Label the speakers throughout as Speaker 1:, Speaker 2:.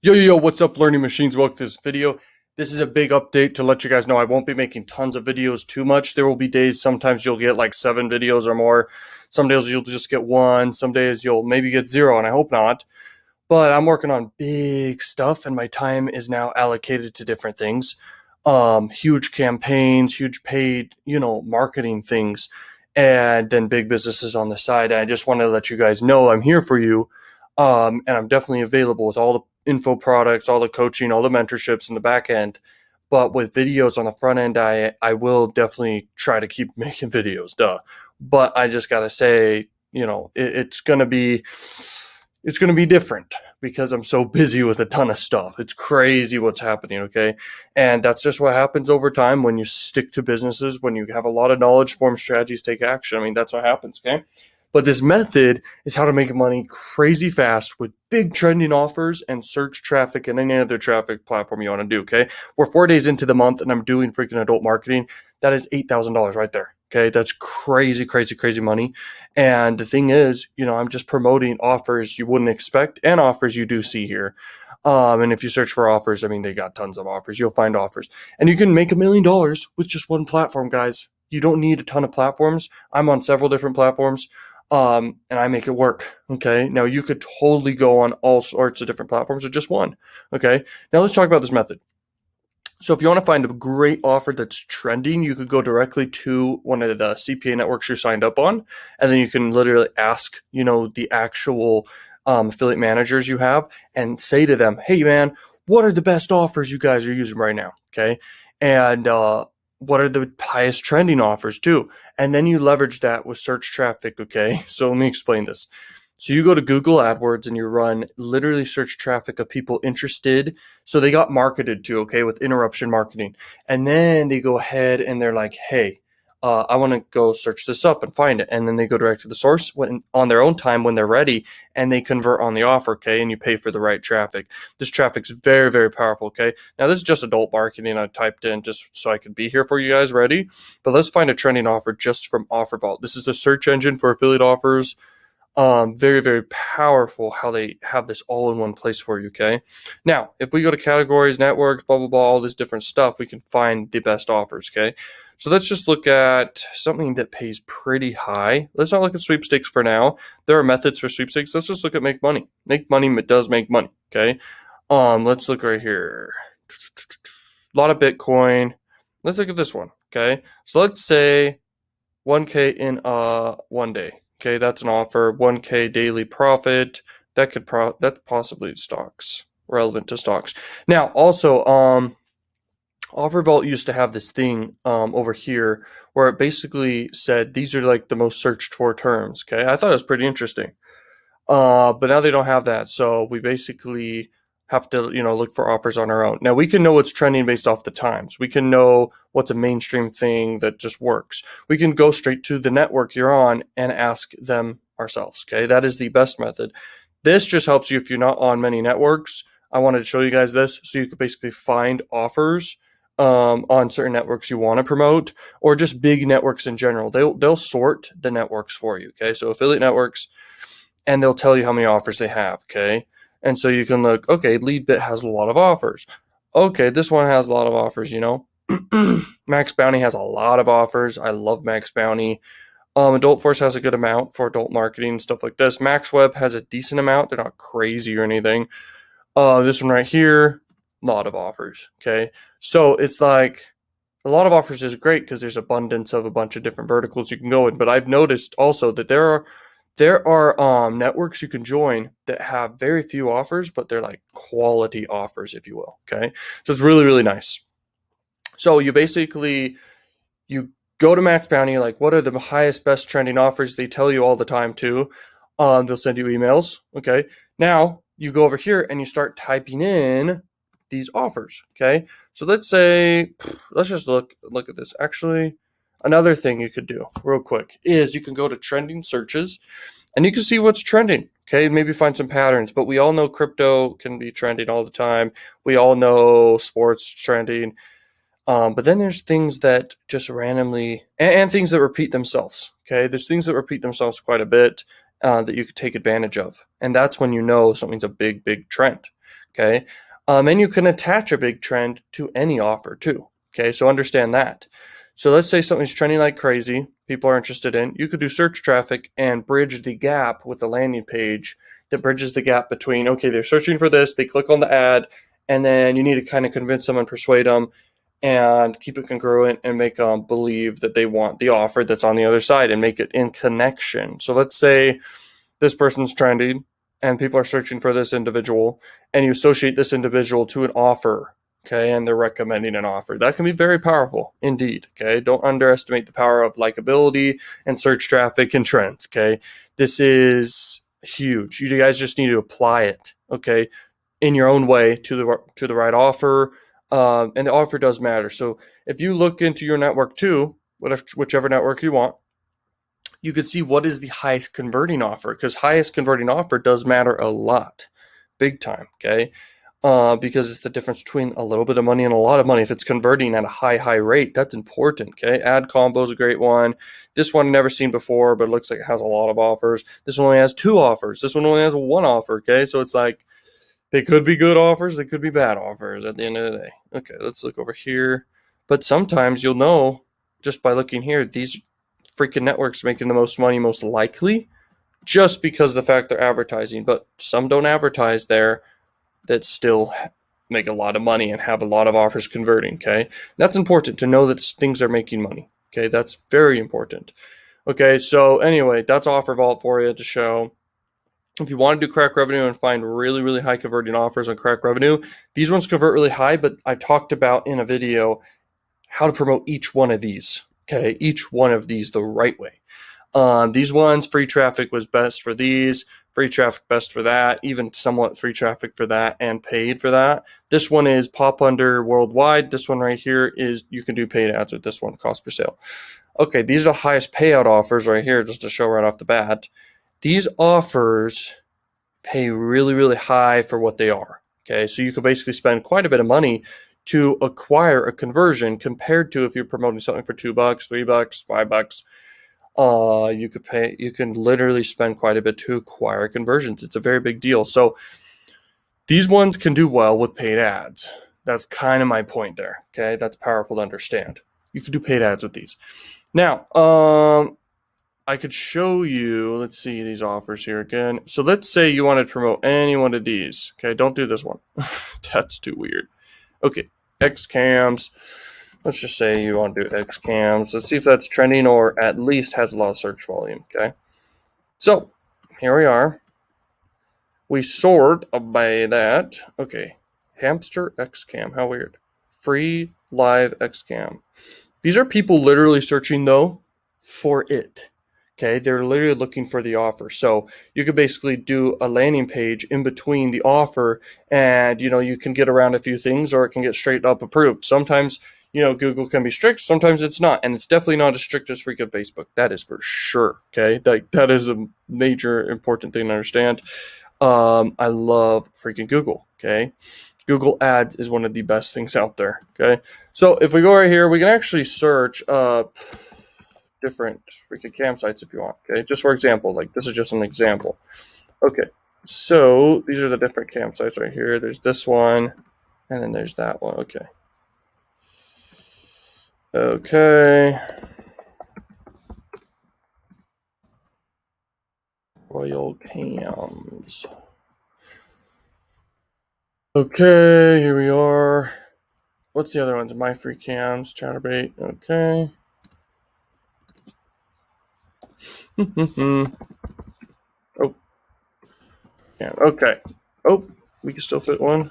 Speaker 1: Yo, what's up, Learning Machines? Welcome to this video. This is a big update to let you guys know I won't be making tons of videos too much. There will be days sometimes you'll get like 7 videos or more. Some days you'll just get 1. Some days you'll maybe get 0, and I hope not. But I'm working on big stuff, and my time is now allocated to different things. Huge campaigns, huge paid, marketing things, and then big businesses on the side. And I just want to let you guys know I'm here for you. And I'm definitely available with all the info products, all the coaching, all the mentorships in the back end. But with videos on the front end, I will definitely try to keep making videos, duh. But I just gotta say, it's gonna be different because I'm so busy with a ton of stuff. It's crazy what's happening, okay? And that's just what happens over time when you stick to businesses, when you have a lot of knowledge, form strategies, take action. I mean, that's what happens, okay? But this method is how to make money crazy fast with big trending offers and search traffic and any other traffic platform you want to do, okay? We're 4 days into the month and I'm doing freaking adult marketing. That is $8,000 right there, okay? That's crazy, crazy, crazy money. And the thing is, I'm just promoting offers you wouldn't expect and offers you do see here. And if you search for offers, I mean, they got tons of offers. You'll find offers. And you can make $1 million with just one platform, guys. You don't need a ton of platforms. I'm on several different platforms. And I make it work. Okay. Now you could totally go on all sorts of different platforms or just one. Okay. Now let's talk about this method. So if you want to find a great offer that's trending, you could go directly to one of the CPA networks you're signed up on, and then you can literally ask, the actual affiliate managers you have and say to them, hey man, what are the best offers you guys are using right now? Okay. And, what are the highest trending offers too? And then you leverage that with search traffic. Okay. So let me explain this. So you go to Google AdWords and you run literally search traffic of people interested. So they got marketed to, okay, with interruption marketing. And then they go ahead and they're like, hey, I want to go search this up and find it. And then they go direct to the source on their own time when they're ready, and they convert on the offer, okay? And you pay for the right traffic. This traffic's very, very powerful, okay? Now, this is just adult marketing I typed in just so I could be here for you guys ready. But let's find a trending offer just from OfferVault. This is a search engine for affiliate offers. Very, very powerful how they have this all in one place for you, okay? Now, if we go to categories, networks, blah, blah, blah, all this different stuff, we can find the best offers, okay? So let's just look at something that pays pretty high. Let's not look at sweepstakes for now. There are methods for sweepstakes. Let's just look at make money. Make money does make money, okay? Let's look right here. A lot of Bitcoin. Let's look at this one, okay? So let's say 1K in 1 day. Okay, that's an offer. 1K daily profit. That's possibly stocks, relevant to stocks. Now, also, OfferVault used to have this thing over here where it basically said these are like the most searched for terms. Okay, I thought it was pretty interesting. But now they don't have that, so we basically have to, look for offers on our own. Now we can know what's trending based off the times. We can know what's a mainstream thing that just works. We can go straight to the network you're on and ask them ourselves. Okay, that is the best method. This just helps you if you're not on many networks. I wanted to show you guys this so you could basically find offers on certain networks you want to promote, or just big networks in general. They'll sort the networks for you. Okay, so affiliate networks, and they'll tell you how many offers they have. Okay. And so you can look, okay, Leadbit has a lot of offers. Okay, this one has a lot of offers, Max Bounty has a lot of offers. I love Max Bounty. Adult Force has a good amount for adult marketing, stuff like this. MaxWeb has a decent amount. They're not crazy or anything. This one right here, a lot of offers, okay? So it's like a lot of offers is great because there's abundance of a bunch of different verticals you can go in. But I've noticed also that there are networks you can join that have very few offers, but they're like quality offers, if you will. Okay. So it's really, really nice. So you go to Max Bounty, like what are the highest, best trending offers? They tell you all the time too. They'll send you emails. Okay. Now you go over here and you start typing in these offers. Okay. So let's just look at this. Actually, another thing you could do real quick is you can go to trending searches and you can see what's trending. Okay, maybe find some patterns, but we all know crypto can be trending all the time. We all know sports trending. But then there's things that just randomly, and things that repeat themselves. Okay, there's things that repeat themselves quite a bit that you could take advantage of. And that's when you know something's a big, big trend. Okay. And you can attach a big trend to any offer too. Okay. So understand that. So let's say something's trending like crazy, people are interested in, you could do search traffic and bridge the gap with the landing page that bridges the gap between, okay, they're searching for this, they click on the ad, and then you need to kind of convince them and persuade them and keep it congruent and make them believe that they want the offer that's on the other side and make it in connection. So let's say this person's trending and people are searching for this individual and you associate this individual to an offer, okay, and they're recommending an offer. That can be very powerful indeed, okay? Don't underestimate the power of likability and search traffic and trends, okay? This is huge. You guys just need to apply it, okay, in your own way to the right offer, and the offer does matter. So if you look into your network too, whichever network you want, you could see what is the highest converting offer, because highest converting offer does matter a lot, big time, okay? Because it's the difference between a little bit of money and a lot of money. If it's converting at a high rate, that's important, okay? Ad combo is a great one. This one I've never seen before, but it looks like it has a lot of offers. This one only has 2 offers. This one only has 1 offer, okay? So it's like, they could be good offers, they could be bad offers at the end of the day. Okay, let's look over here. But sometimes you'll know just by looking here, these freaking networks making the most money most likely just because of the fact they're advertising. But some don't advertise there that still make a lot of money and have a lot of offers converting, okay? That's important to know that things are making money, okay? That's very important. Okay, so anyway, that's Offer Vault for you to show. If you want to do Crack Revenue and find really high converting offers on Crack Revenue, these ones convert really high, but I talked about in a video how to promote each one of these, okay? Each one of these the right way. These ones, free traffic was best for these, free traffic best for that, even somewhat free traffic for that, and paid for that. This one is pop under worldwide. This one right here is you can do paid ads with this one, cost per sale. Okay, these are the highest payout offers right here, just to show right off the bat. These offers pay really high for what they are. Okay, so you could basically spend quite a bit of money to acquire a conversion compared to if you're promoting something for $2, $3, $5. You can literally spend quite a bit to acquire conversions. It's a very big deal. So these ones can do well with paid ads. That's kind of my point there. Okay, that's powerful to understand. You can do paid ads with these. Now, I could show you, let's see these offers here again. So let's say you want to promote any one of these. Okay, don't do this one. That's too weird. Okay, XCams. Let's just say you want to do XCams. Let's see if that's trending or at least has a lot of search volume, okay? So, here we are. We sort by that. Okay, Hamster XCam, how weird. Free live XCam. These are people literally searching, though, for it. Okay, they're literally looking for the offer. So you could basically do a landing page in between the offer and, you can get around a few things or it can get straight up approved. Sometimes, Google can be strict. Sometimes it's not. And it's definitely not as strict as freaking Facebook. That is for sure. Okay, that is a major important thing to understand. I love freaking Google. Okay, Google Ads is one of the best things out there. Okay, so if we go right here, we can actually search different freaking campsites if you want, okay? Just for example, like this is just an example. Okay, so these are the different campsites right here. There's this one, and then there's that one, okay. Okay. Royal Cams. Okay, here we are. What's the other ones? My Free Cams, Chaturbate, okay. Oh. Yeah, okay. Oh, we can still fit one.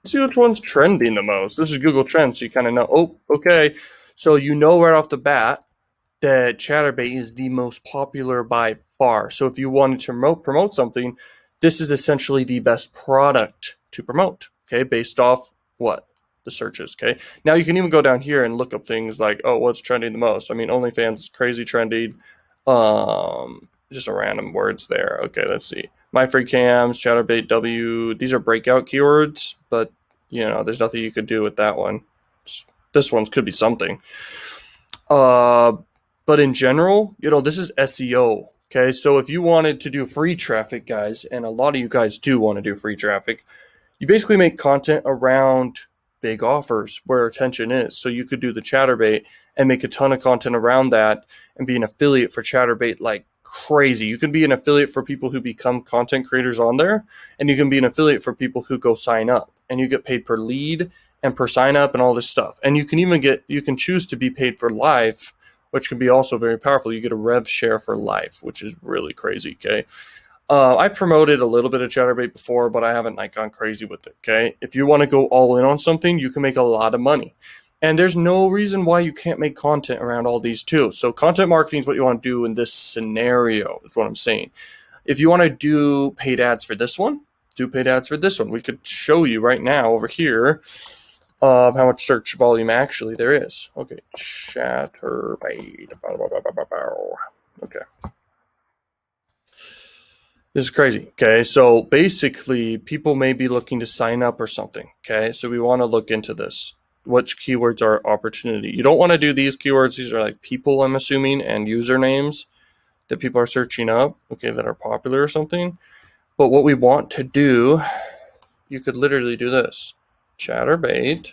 Speaker 1: Let's see which one's trending the most. This is Google Trends, so you kind of know. Oh, okay. So you know right off the bat that Chaturbate is the most popular by far. So if you wanted to promote something, this is essentially the best product to promote, okay, based off what? The searches, okay? Now you can even go down here and look up things like, oh, what's trending the most? I mean, OnlyFans is crazy trending. Just a random words there. Okay, let's see. My Free Cams, Chaturbate W. These are breakout keywords, but there's nothing you could do with that one. This one could be something. But in general, this is SEO. Okay, so if you wanted to do free traffic, guys, and a lot of you guys do want to do free traffic, you basically make content around big offers where attention is. So you could do the Chaturbate and make a ton of content around that and be an affiliate for Chaturbate like crazy. You can be an affiliate for people who become content creators on there, and you can be an affiliate for people who go sign up, and you get paid per lead and per sign up and all this stuff. And you can even choose to be paid for live, which can be also very powerful. You get a rev share for life, which is really crazy. Okay. I promoted a little bit of Chaturbate before, but I haven't like gone crazy with it. Okay. If you want to go all in on something, you can make a lot of money. And there's no reason why you can't make content around all these too. So content marketing is what you want to do in this scenario, is what I'm saying. If you want to do paid ads for this one, do paid ads for this one. We could show you right now over here how much search volume actually there is. Okay, Chaturbate. Okay. This is crazy. Okay, so basically people may be looking to sign up or something. Okay, so we want to look into this. Which keywords are opportunity? You don't want to do these keywords. These are like people, I'm assuming, and usernames that people are searching up, okay, that are popular or something. But what we want to do, you could literally do this. Chaturbate,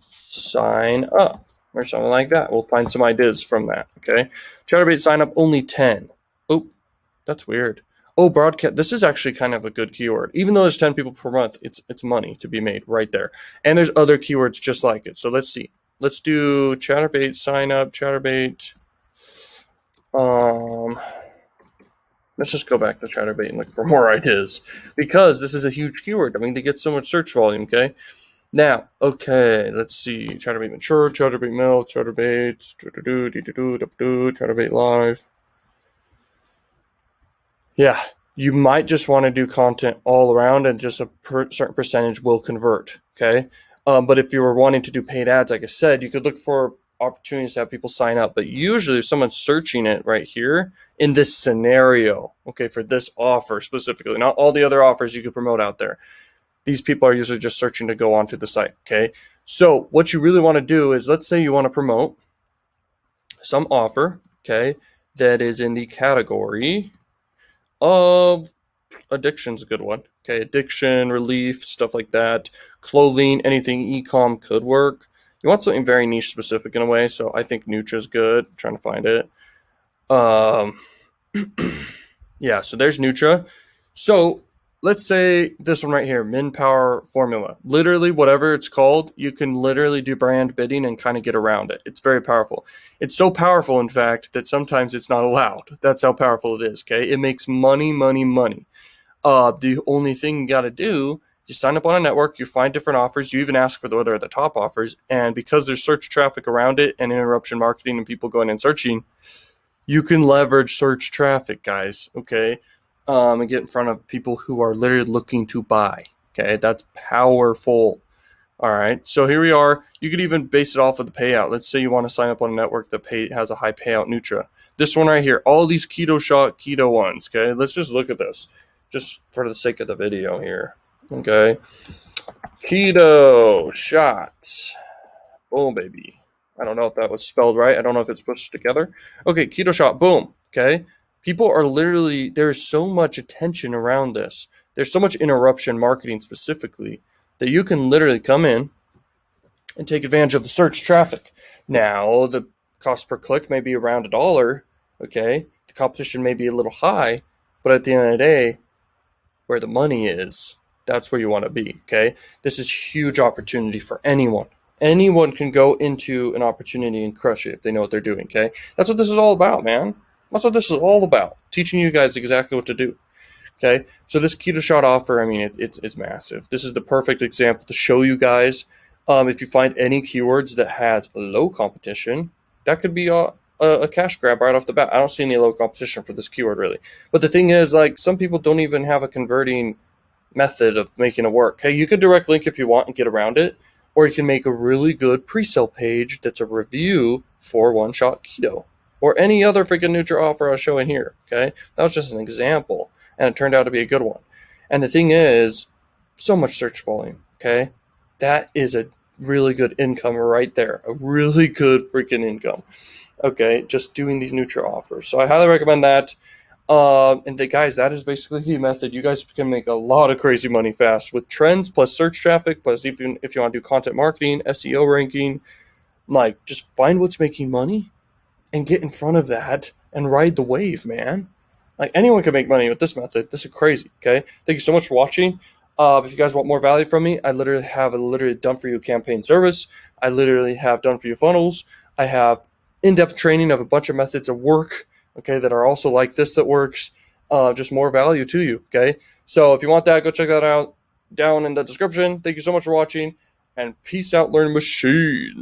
Speaker 1: sign up, or something like that. We'll find some ideas from that, okay? Chaturbate, sign up, only 10. Oh, that's weird. Oh, broadcast. This is actually kind of a good keyword. Even though there's 10 people per month, it's money to be made right there. And there's other keywords just like it. So let's see. Let's do Chaturbate, sign up, Chaturbate. Let's just go back to Chaturbate and look for more ideas, because this is a huge keyword. I mean, they get so much search volume, okay? Now, okay, let's see. Chaturbate mature, Chaturbate milk, Chaturbate, Chaturbate live. Yeah, you might just want to do content all around, and just a certain percentage will convert, okay? But if you were wanting to do paid ads, like I said, you could look for opportunities to have people sign up. But usually if someone's searching it right here in this scenario, okay, for this offer specifically, not all the other offers you could promote out there, these people are usually just searching to go onto the site, okay? So what you really want to do is, let's say you want to promote some offer, okay, that is in the category of addiction's a good one. Okay, addiction, relief, stuff like that. Clothing, anything e-com could work. You want something very niche specific in a way, so I think Nutra's good. I'm trying to find it. Yeah, so there's Nutra. So let's say this one right here, MinPower Formula. Literally, whatever it's called, you can literally do brand bidding and kind of get around it. It's very powerful. It's so powerful, in fact, that sometimes it's not allowed. That's how powerful it is, okay? It makes money, money, money. The only thing you got to do, you sign up on a network, you find different offers, you even ask for what are the top offers, and because there's search traffic around it and interruption marketing and people going and searching, you can leverage search traffic, guys, okay? And get in front of people who are literally looking to buy, okay? That's powerful. All right, so here we are. You could even base it off of the payout. Let's say you want to sign up on a network that has a high payout, Nutra. This one right here, all these keto ones, okay? Let's just look at this, just for the sake of the video here, okay? Keto shots. Oh, baby. I don't know if that was spelled right. I don't know if it's pushed together. Okay, keto shot, boom, okay? People are literally, there's so much attention around this. There's so much interruption marketing specifically that you can literally come in and take advantage of the search traffic. Now, the cost per click may be around $1, okay? The competition may be a little high, but at the end of the day, where the money is, that's where you want to be, okay? This is huge opportunity for anyone. Anyone can go into an opportunity and crush it if they know what they're doing, okay? That's what this is all about, man. That's what this is all about, teaching you guys exactly what to do, okay? So this keto shot offer, I mean, it's massive. This is the perfect example to show you guys. If you find any keywords that has low competition, that could be a cash grab right off the bat. I don't see any low competition for this keyword, really. But the thing is, like, some people don't even have a converting method of making it work. Okay, you could direct link if you want and get around it, or you can make a really good pre-sale page that's a review for One Shot Keto, or any other freaking Nutra offer I was showing here, okay? That was just an example, and it turned out to be a good one. And the thing is, so much search volume, okay? That is a really good income right there, a really good freaking income, okay? Just doing these Nutra offers. So I highly recommend that. Guys, that is basically the method. You guys can make a lot of crazy money fast with trends plus search traffic plus even if you want to do content marketing, SEO ranking, like just find what's making money and get in front of that and ride the wave, man. Like anyone can make money with this method. This is crazy. Okay. Thank you so much for watching. If you guys want more value from me, I literally have a literally done for you campaign service. I literally have done for you funnels. I have in-depth training of a bunch of methods of work. Okay, that are also like this that works. Just more value to you. Okay. So if you want that, go check that out down in the description. Thank you so much for watching, and peace out, learn machine.